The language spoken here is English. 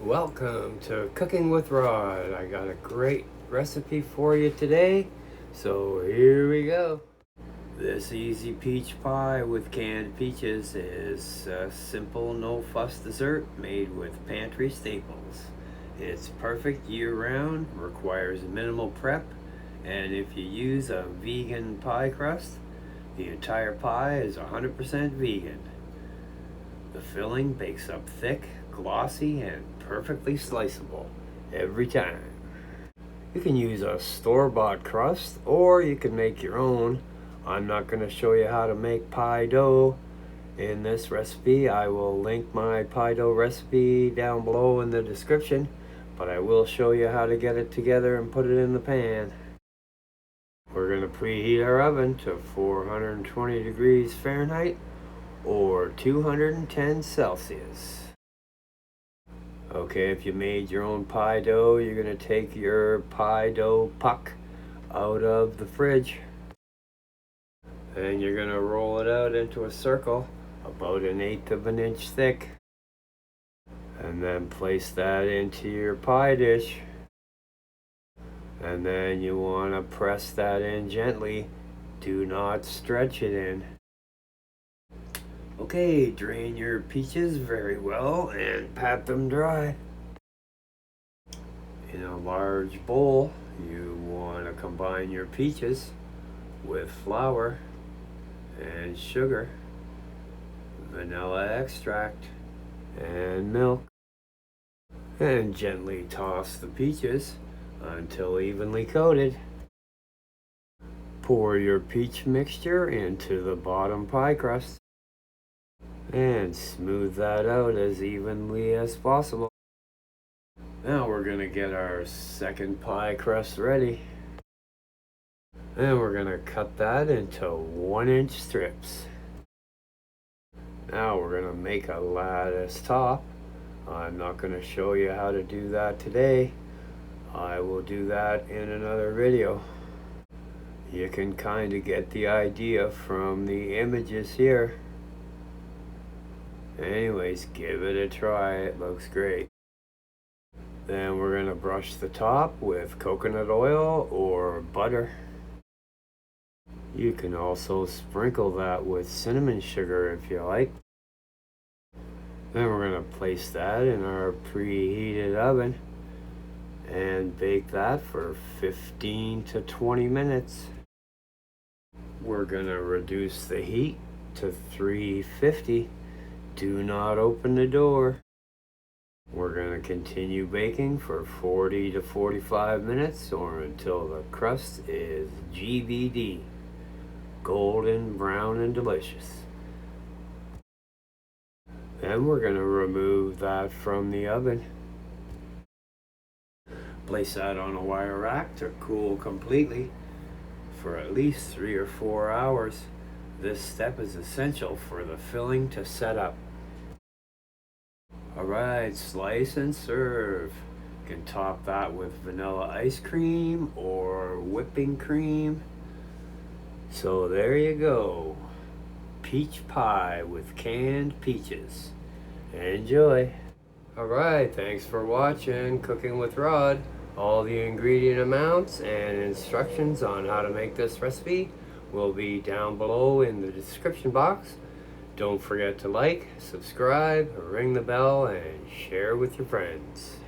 Welcome to Cooking with Rod. I got a great recipe for you today, so here we go. This easy peach pie with canned peaches is a simple no-fuss dessert made with pantry staples. It's perfect year-round, requires minimal prep, and if you use a vegan pie crust, the entire pie is 100% vegan. The filling bakes up thick, glossy, and perfectly sliceable every time. You can use a store-bought crust or you can make your own. I'm not going to show you how to make pie dough in this recipe. I will link my pie dough recipe down below in the description, but I will show you how to get it together and put it in the pan. We're going to preheat our oven to 420 degrees Fahrenheit or 210 Celsius. Okay, if you made your own pie dough, you're going to take your pie dough puck out of the fridge. And you're going to roll it out into a circle about 1/8 of an inch thick. And then place that into your pie dish. And then you want to press that in gently. Do not stretch it in. Okay, drain your peaches very well and pat them dry. In a large bowl, you want to combine your peaches with flour and sugar, vanilla extract, and milk. And gently toss the peaches until evenly coated. Pour your peach mixture into the bottom pie crust and smooth that out as evenly as possible. Now we're going to get our second pie crust ready. And we're going to cut that into 1-inch strips. Now we're going to make a lattice top. I'm not going to show you how to do that today. I will do that in another video. You can kind of get the idea from the images here. Anyways, give it a try, it looks great. Then we're going to brush the top with coconut oil or butter. You can also sprinkle that with cinnamon sugar if you like. Then we're going to place that in our preheated oven and bake that for 15 to 20 minutes. We're going to reduce the heat to 350. Do not open the door. We're going to continue baking for 40 to 45 minutes or until the crust is GBD, golden brown and delicious. Then we're going to remove that from the oven. Place that on a wire rack to cool completely for at least 3 or 4 hours. This step is essential for the filling to set up. Alright, slice and serve. You can top that with vanilla ice cream or whipping cream. So there you go. Peach pie with canned peaches. Enjoy. Alright, thanks for watching Cooking with Rod. All the ingredient amounts and instructions on how to make this recipe will be down below in the description box. Don't forget to like, subscribe, ring the bell, and share with your friends.